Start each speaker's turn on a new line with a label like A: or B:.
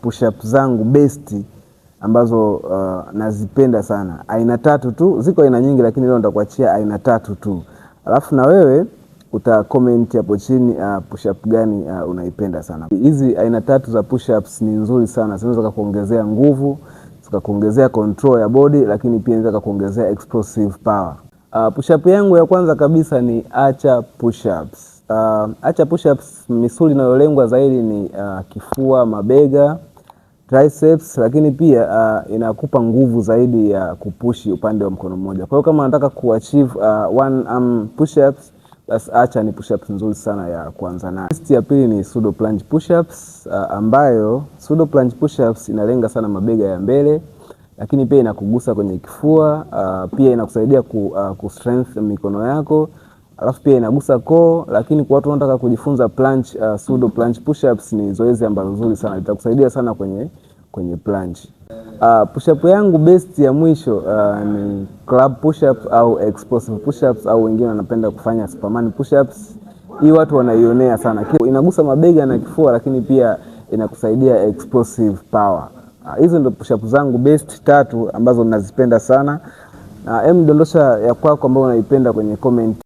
A: push up zangu best ambazo nazipenda sana. Aina 3 tu, ziko aina nyingi lakini leo nitakuachia aina 3 tu. Alafu na wewe uta comment hapo chini push up gani unaipenda sana. Hizi aina 3 za push ups ni nzuri sana. Zinaweza kukuongezea nguvu, zikakuongezea control ya body, lakini pia zinaweza kukuongezea explosive power. Push up yangu ya kwanza kabisa ni acha push ups. Acha push ups, misuli inayolengwa zaidi ni kifua, mabega, triceps, lakini pia inakupa nguvu zaidi ya kupushi upande wa mkono mmoja. Kwa hiyo kama unataka kuachieve one arm push ups, basi acha ni push ups nzuri sana ya kuanza nayo. Ya pili ni pseudo plunge push ups, ambayo pseudo plunge push ups inalenga sana mabega ya mbele, lakini pia inakugusa kwenye kifua, pia inakusaidia ku strengthen mikono yako, alafu pia inagusa koo. Lakini kwa watu wanataka kujifunza plunge, pseudo plunge push ups ni zoezi ambalo nzuri sana, litakusaidia sana kwenye plunge. Push up yangu best ya mwisho ni club push up au explosive push ups, au wengine wanapenda kufanya superman push ups. Hii watu wanaionea sana, inagusa mabega na kifua, lakini pia inakusaidia explosive power. Hizo ndio push up zangu best 3 ambazo ninazipenda sana. Dondosha ya kwako ambayo unaipenda kwenye comment.